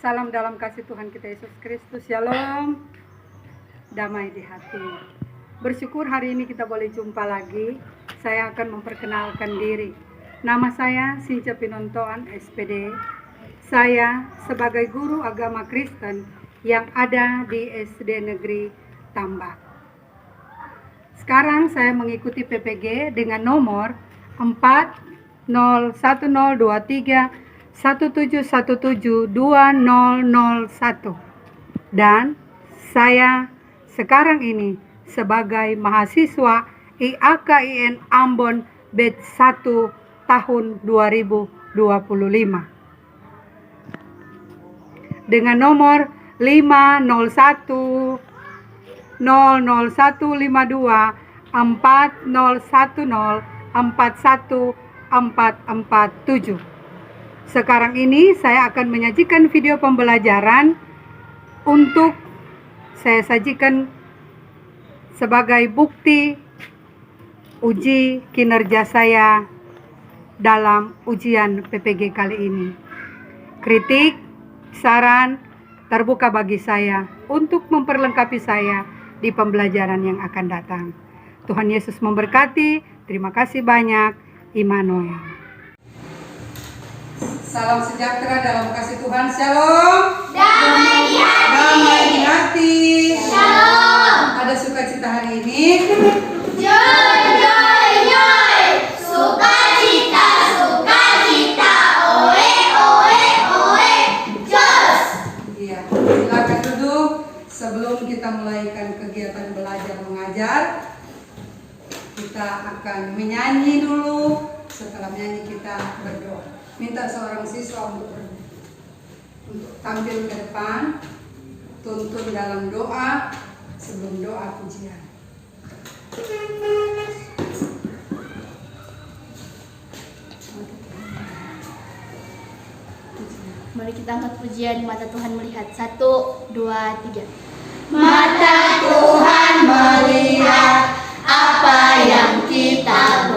Salam dalam kasih Tuhan kita Yesus Kristus. Shalom. Damai di hati. Bersyukur hari ini kita boleh jumpa lagi. Saya akan memperkenalkan diri. Nama saya Sinca Pinontoan SPD. Saya sebagai guru agama Kristen yang ada di SD Negeri Tambak. Sekarang saya mengikuti PPG dengan nomor 4010231717201 dan saya sekarang ini sebagai mahasiswa IAKIN Ambon Batch 1 tahun 2025 dengan nomor 501 00152 4010 41447. Sekarang ini saya akan menyajikan video pembelajaran untuk saya sajikan sebagai bukti uji kinerja saya dalam ujian PPG kali ini. Kritik, saran terbuka bagi saya untuk memperlengkapi saya di pembelajaran yang akan datang. Tuhan Yesus memberkati. Terima kasih banyak. Immanuel. Salam sejahtera dalam kasih Tuhan. Shalom. Damai di hati. Damai di hati. Shalom. Ada sukacita hari ini. Joy, joy, joy. Sukacita, sukacita. Oe, oe, oe. Jos. Iya, silakan duduk. Sebelum kita mulaikan kegiatan belajar mengajar, kita akan menyanyi dulu. Setelah menyanyi kita berdoa. Minta seorang siswa untuk tampil ke depan, tuntun dalam doa sebelum doa pujian. Mari kita angkat pujian Mata Tuhan Melihat. 1, 2, 3. Mata Tuhan melihat apa yang kita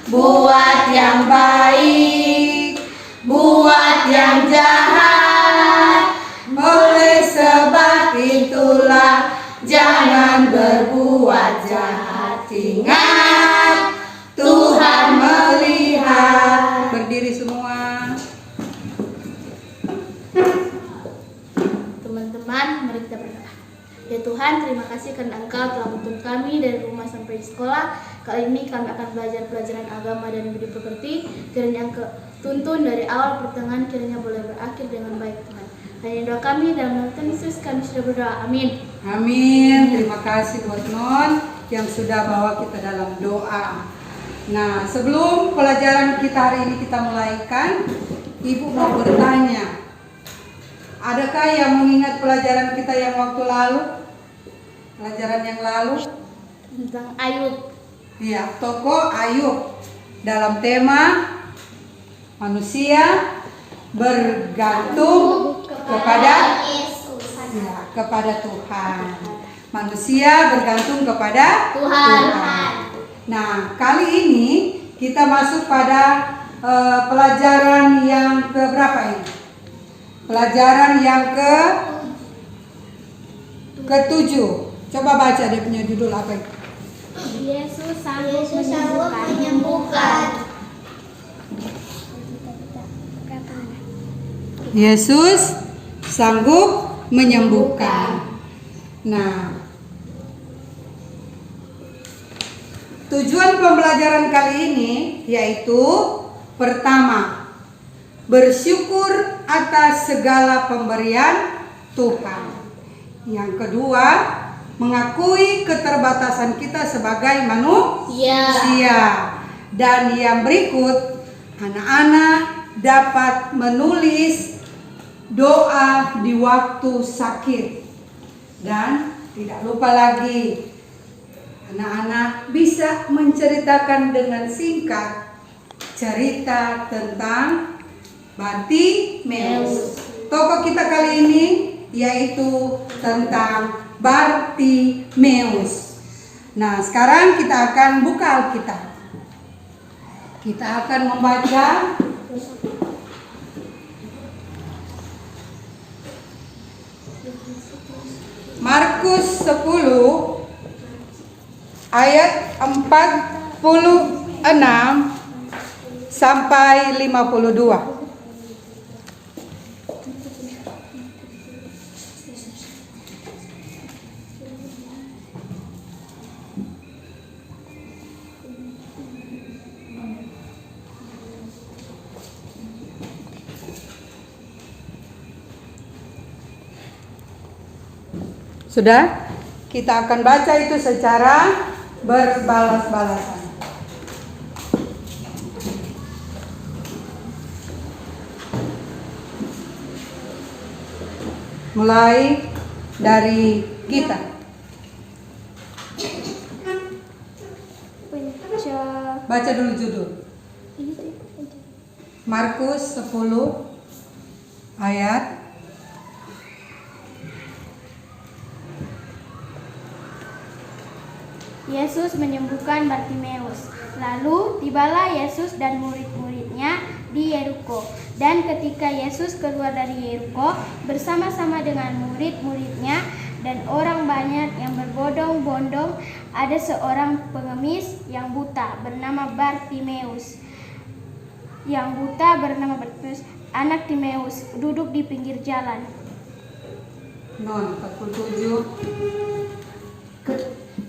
buat yang baik, buat yang jahat. Oleh sebab itulah jangan berbuat jahat. Ingat, Tuhan melihat. Berdiri semua. Teman-teman, mari kita berdoa. Ya Tuhan, terima kasih karena Engkau telah menuntun kami dari rumah sampai sekolah. Kali ini kami akan belajar pelajaran agama dan budi pekerti. Kiranya Engkau tuntun dari awal pertengahan, kiranya boleh berakhir dengan baik Tuhan. Hanya doa kami dalam nama Tuhan Yesus kami sudah berdoa. Amin. Amin. Terima kasih buat Non yang sudah bawa kita dalam doa. Nah, sebelum pelajaran kita hari ini kita mulaikan, Ibu mau bertanya. Adakah yang mengingat pelajaran kita yang waktu lalu? Pelajaran yang lalu? Tentang Ayub. Iya, tokoh Ayub. Dalam tema manusia bergantung kepada ya, kepada Tuhan. Manusia bergantung kepada Tuhan. Nah, kali ini kita masuk pada pelajaran yang ke berapa ini? Pelajaran yang ke-7. Coba baca dia punya judul apa itu? Yesus Yesus sanggup menyembuhkan. Yesus sanggup menyembuhkan. Nah, tujuan pembelajaran kali ini yaitu pertama, bersyukur atas segala pemberian Tuhan. Yang kedua, mengakui keterbatasan kita sebagai manusia. Dan yang berikut, anak-anak dapat menulis doa di waktu sakit. Dan tidak lupa lagi, anak-anak bisa menceritakan dengan singkat cerita tentang Bartimeus. Tokoh kita kali ini yaitu tentang Bartimeus. Nah, sekarang kita akan buka Alkitab. Kita akan membaca Markus 10 ayat 46 sampai 52. Sudah? Kita akan baca itu secara berbalas-balasan. Mulai dari kita. Baca dulu judul. Markus 10 ayat Yesus menyembuhkan Bartimeus. Lalu tibalah Yesus dan murid-muridnya di Yeriko. Dan ketika Yesus keluar dari Yeriko bersama-sama dengan murid-muridnya dan orang banyak yang berbondong-bondong, ada seorang pengemis yang buta bernama Bartimeus. Anak Timeus, duduk di pinggir jalan. 47.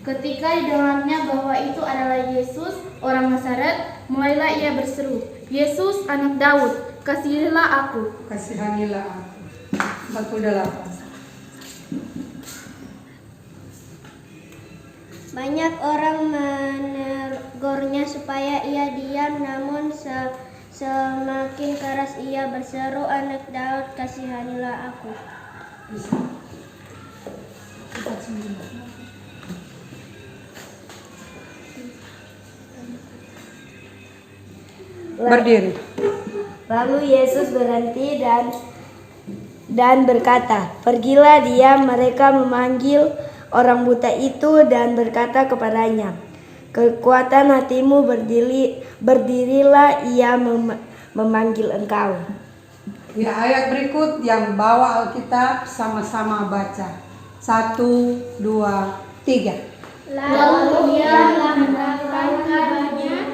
Ketika didengarnya bahwa itu adalah Yesus, orang Nazaret, mulailah ia berseru, "Yesus, anak Daud, kasihilah aku." Kasihanilah aku. 48. Banyak orang menegurnya supaya ia diam, namun semakin keras ia berseru, "Anak Daud, kasihanilah aku." Berdiri. Lalu Yesus berhenti dan berkata, "Pergilah dia." Mereka memanggil orang buta itu dan berkata kepadanya, "Kekuatan hatimu berdirilah, ia memanggil engkau." Ya, ayat berikut yang bawa Alkitab sama-sama baca. 1, 2, 3. Lalu ia mendapatkan kabarnya,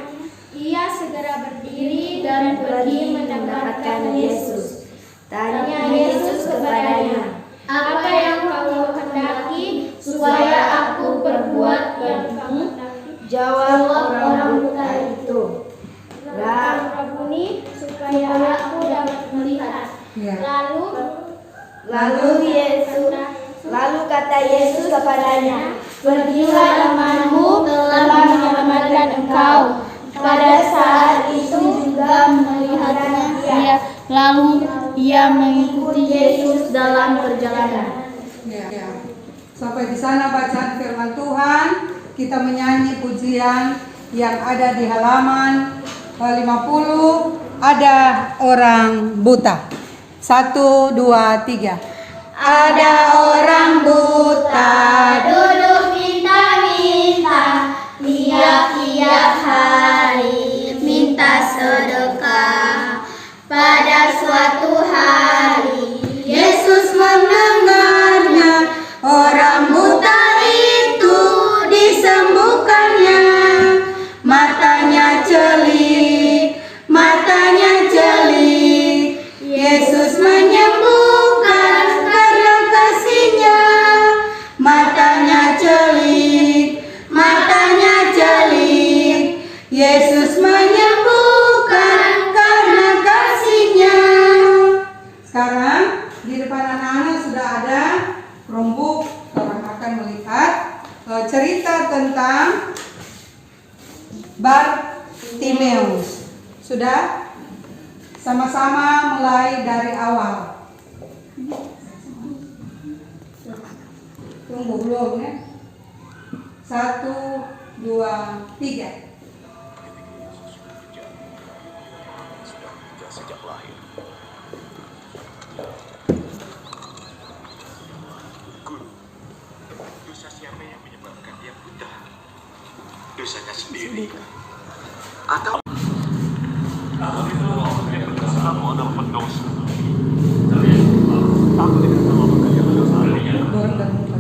ia segera berdiri dan pergi mendapatkan Yesus. Tanya Yesus kepadanya, "Apa yang kamu hendaki supaya aku perbuat yang kamu hendaki?" Jawab orang buta itu, "Rabbuni, supaya aku dapat melihat." Ya. Lalu kata Yesus kepadanya, "Pergilah, imanmu telah menyelamatkan engkau." Pada saat itu juga melihatnya dia, lalu ia mengikuti Yesus dalam perjalanan. Ya. Sampai di sana bacaan firman Tuhan. Kita menyanyi pujian yang ada di halaman 50. Ada orang buta. 1, 2, 3. Ada orang buta Duduk minta-minta, tiap-tiap hari minta sedekah. Pada suatu hari Yesus mendengarnya, orang buta itu disembuhkannya. Matanya celik, Yesus menyembuhkan karena kasih-Nya. Matanya celik, Yesus menyembuhkan karena kasih-Nya. Sekarang di depan anak-anak sudah ada Chromebook. Orang akan melihat cerita tentang Bartimeus. Sudah? Sama-sama mulai dari awal. Tunggu belum ya? 1, 2, 3. Sejak lahir. Guru, dosa siapa yang menyebabkan dia buta? Dosanya sendiri atau kamu adalah pendosa? Aku tidak tahu apakah dia berdosa. Dorong dan muka.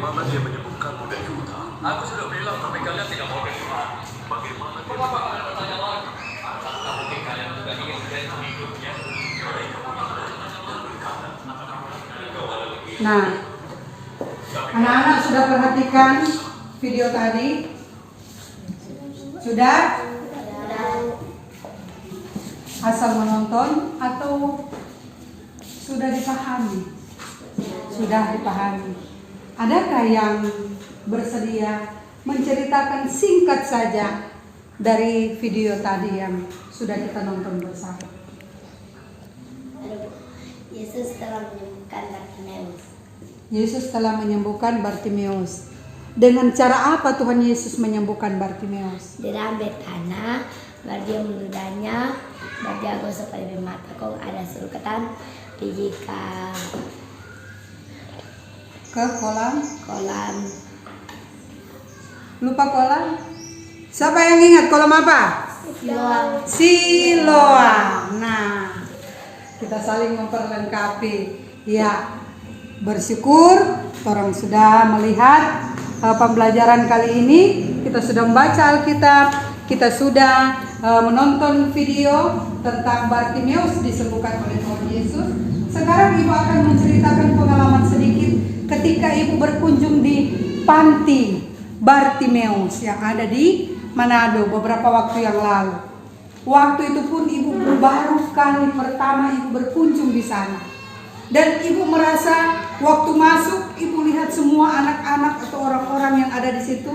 Bagaimana dia menyembuhkanmu dari hutang? Aku sudah bilang, tapi kalian tidak mau dengar. Bagaimana dia menyembuhkanmu? Tak mungkin kalian juga ingin menjadi hidupnya. Mereka Nah, anak-anak sudah perhatikan video tadi? Sudah? Asal menonton atau sudah dipahami? Sudah dipahami. Adakah yang bersedia menceritakan singkat saja dari video tadi yang sudah kita nonton bersama? Yesus telah menyembuhkan Bartimeus. Yesus telah menyembuhkan Bartimeus. Dengan cara apa Tuhan Yesus menyembuhkan Bartimeus? Di dalam tanah, Bartia meludahnya, Bartia gosok pada mata kong ada surukatan pergi Ke kolam? kolam. Lupa kolam? Siapa yang ingat kolam apa? Siloam. Nah, kita saling memperlengkapi. Ya, bersyukur orang sudah melihat pembelajaran kali ini. Kita sudah membaca Alkitab, kita sudah menonton video tentang Bartimeus disembuhkan oleh Tuhan Yesus. Sekarang ibu akan menceritakan pengalaman sedikit ketika ibu berkunjung di panti Bartimeus yang ada di Manado beberapa waktu yang lalu. Waktu itu pun ibu baru kali pertama ibu berkunjung di sana. Dan ibu merasa waktu masuk ibu lihat semua anak-anak atau orang-orang yang ada di situ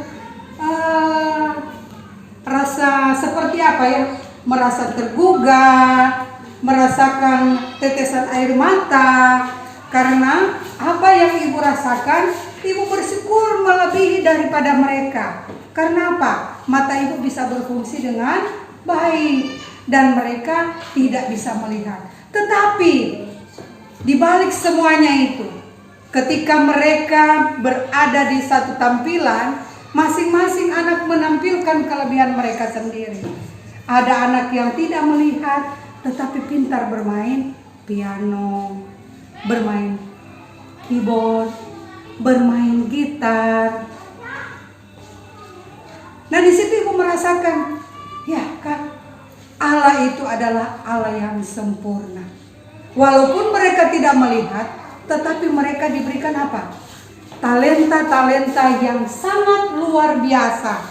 rasa seperti apa ya? Merasa tergugah, merasakan tetesan air mata. Karena apa yang ibu rasakan, ibu bersyukur melebihi daripada mereka. Karena apa? Mata ibu bisa berfungsi dengan baik dan mereka tidak bisa melihat. Tetapi di balik semuanya itu, ketika mereka berada di satu tampilan, masing-masing anak menampilkan kelebihan mereka sendiri. Ada anak yang tidak melihat tetapi pintar bermain piano, bermain keyboard, bermain gitar. Nah, di situ ibu merasakan, ya kan, Allah itu adalah Allah yang sempurna. Walaupun mereka tidak melihat, tetapi mereka diberikan apa? Talenta-talenta yang sangat luar biasa,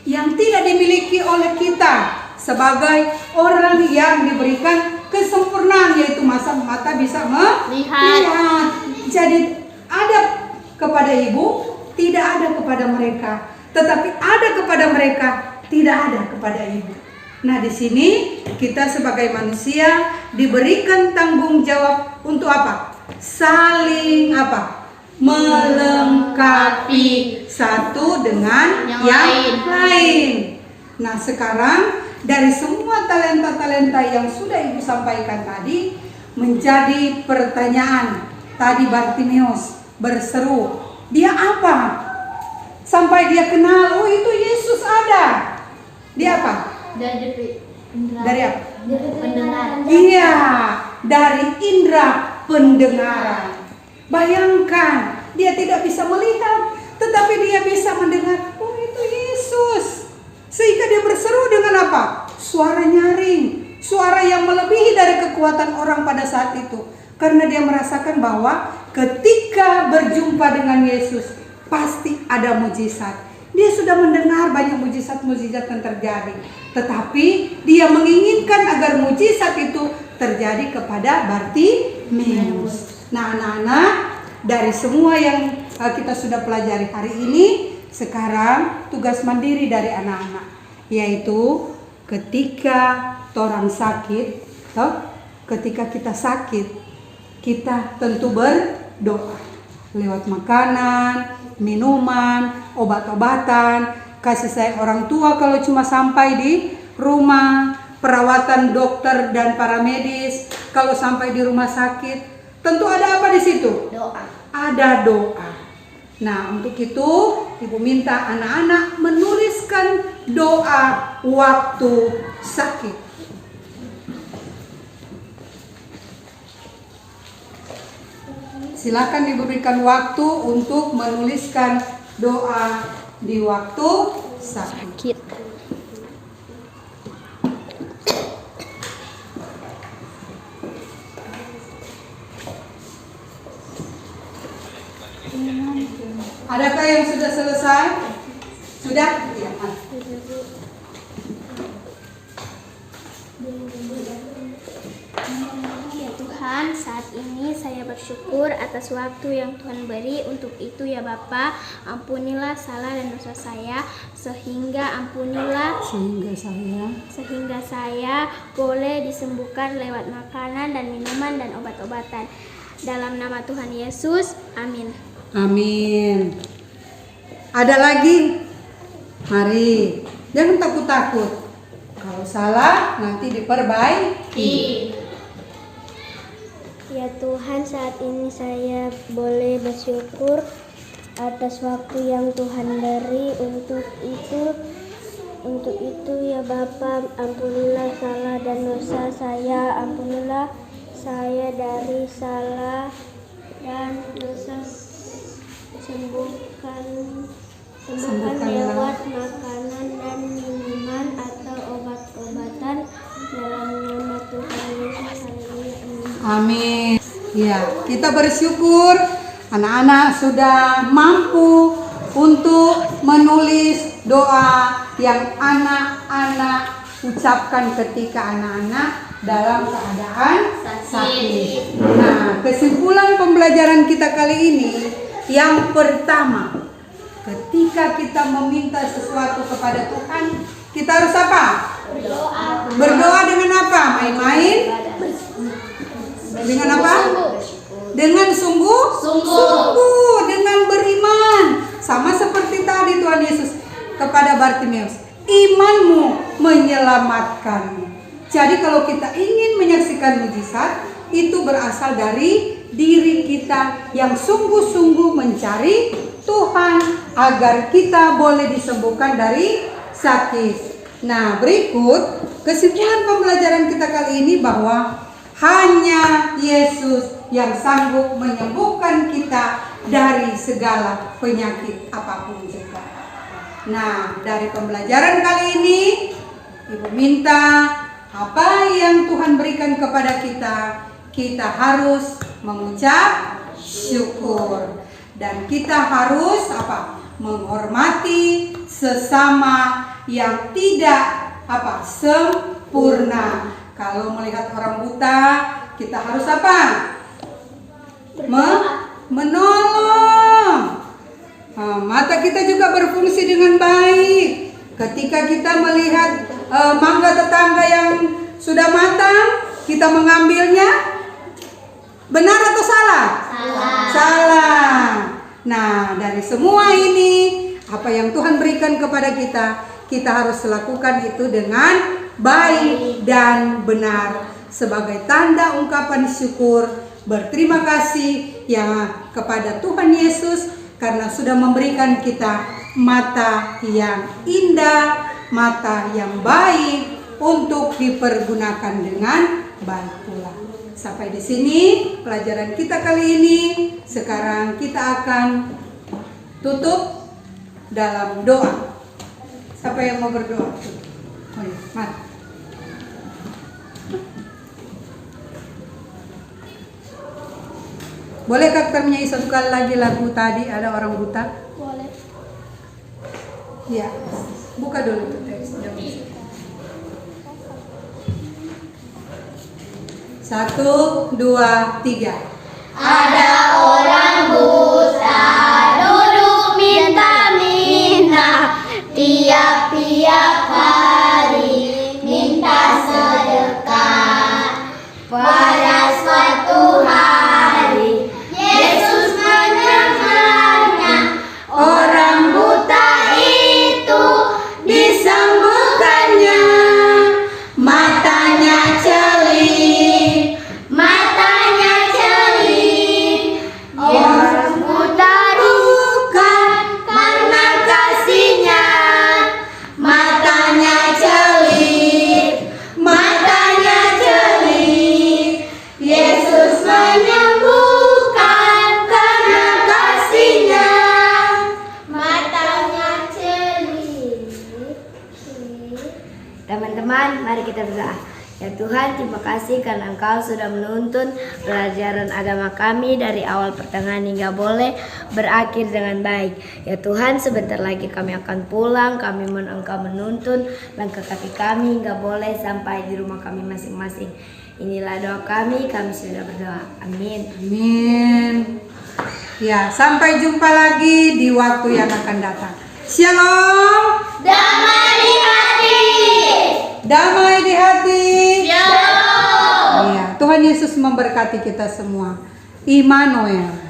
yang tidak dimiliki oleh kita sebagai orang yang diberikan kesempurnaan, yaitu mata bisa melihat. Jadi ada kepada ibu, tidak ada kepada mereka, tetapi ada kepada mereka, tidak ada kepada ibu. Nah, di sini kita sebagai manusia diberikan tanggung jawab untuk apa? Saling apa? Melengkapi satu dengan yang lain. Nah, sekarang dari semua talenta-talenta yang sudah ibu sampaikan tadi, menjadi pertanyaan. Tadi Bartimeus berseru, dia apa? Sampai dia kenal, oh itu Yesus ada. Dia apa? Dari apa? Pendengar. Iya, dari indera pendengaran. Bayangkan, dia tidak bisa melihat, tetapi dia bisa mendengar, oh itu Yesus. Sehingga dia berseru dengan apa? Suara nyaring, suara yang melebihi dari kekuatan orang pada saat itu. Karena dia merasakan bahwa ketika berjumpa dengan Yesus, pasti ada mujizat. Dia sudah mendengar banyak mujizat-mujizat yang terjadi, tetapi dia menginginkan agar mujizat itu terjadi kepada Bartimeus. Nah, anak-anak, dari semua yang kita sudah pelajari hari ini, sekarang tugas mandiri dari anak-anak, yaitu ketika orang sakit, ketika kita sakit, kita tentu berdoa lewat makanan, minuman, obat-obatan, kasih sayang orang tua kalau cuma sampai di rumah, perawatan dokter dan para medis kalau sampai di rumah sakit. Tentu ada apa di situ? Doa. Ada doa. Nah, untuk itu ibu minta anak-anak menuliskan doa waktu sakit. silakan diberikan waktu untuk menuliskan doa di waktu sakit. Adakah yang sudah selesai? Sudah? Ya. Ya Tuhan, saat ini saya bersyukur atas waktu yang Tuhan beri. Untuk itu ya Bapa, ampunilah salah dan dosa saya, sehingga saya boleh disembuhkan lewat makanan dan minuman dan obat-obatan. Dalam nama Tuhan Yesus, amin. Amin. Ada lagi? Mari, jangan takut-takut. Kalau salah nanti diperbaiki. Ya Tuhan, saat ini saya boleh bersyukur atas waktu yang Tuhan beri. Untuk itu ya Bapa, ampunilah salah dan dosa saya. Ampunilah saya dari salah dan dosa. Sembuhkan lewat makanan dan minuman atau obat-obatan, dalam nama Tuhan Yesus. Amin. Ya, kita bersyukur anak-anak sudah mampu untuk menulis doa yang anak-anak ucapkan ketika anak-anak dalam keadaan sakit. Nah, kesimpulan pembelajaran kita kali ini, yang pertama, ketika kita meminta sesuatu kepada Tuhan, kita harus apa? Berdoa dengan apa? Main-main? Dengan apa? Dengan sungguh, dengan beriman. Sama seperti tadi Tuhan Yesus kepada Bartimeus, imanmu menyelamatkanmu. Jadi kalau kita ingin menyaksikan mujizat, itu berasal dari diri kita yang sungguh-sungguh mencari Tuhan agar kita boleh disembuhkan dari sakit. Nah, berikut kesimpulan pembelajaran kita kali ini bahwa hanya Yesus yang sanggup menyembuhkan kita dari segala penyakit apapun juga. Nah, dari pembelajaran kali ini, Ibu minta apa yang Tuhan berikan kepada kita harus mengucap syukur. Dan kita harus apa? Menghormati sesama yang tidak apa? Sempurna. Kalau melihat orang buta, kita harus apa? Menolong. Mata kita juga berfungsi dengan baik. Ketika kita melihat mangga tetangga yang sudah matang, kita mengambilnya. Benar atau salah? Salah. Nah, dari semua ini, apa yang Tuhan berikan kepada kita harus lakukan itu dengan baik dan benar. Sebagai tanda ungkapan syukur, berterima kasih ya kepada Tuhan Yesus karena sudah memberikan kita mata yang indah, mata yang baik untuk dipergunakan dengan baik pula. Sampai di sini pelajaran kita kali ini. Sekarang kita akan tutup dalam doa. Siapa yang mau berdoa? Oh ya, mari. Bolehkah kita menyanyi satu kali lagi lagu tadi, ada orang buta? Boleh. Ya, buka dulu tuh teks. 1, 2, 3. Ada orang buta duduk minta-minta, tiap-tiap hari minta sedekah. Pada suatu hari Yesus mendengarnya, orang buta itu disembuhkannya. Matanya celing, orang buta kita berdoa. Ya Tuhan, terima kasih karena Engkau sudah menuntun pelajaran agama kami dari awal pertengahan hingga boleh berakhir dengan baik. Ya Tuhan, sebentar lagi kami akan pulang. Kami mohon Engkau menuntun langkah kaki kami hingga boleh sampai di rumah kami masing-masing. Inilah doa kami sudah berdoa. Amin. Amin. Ya, sampai jumpa lagi di waktu yang akan datang. Shalom. Damai di hati. Damai di hati. Shalom. Iya, Tuhan Yesus memberkati kita semua. Immanuel.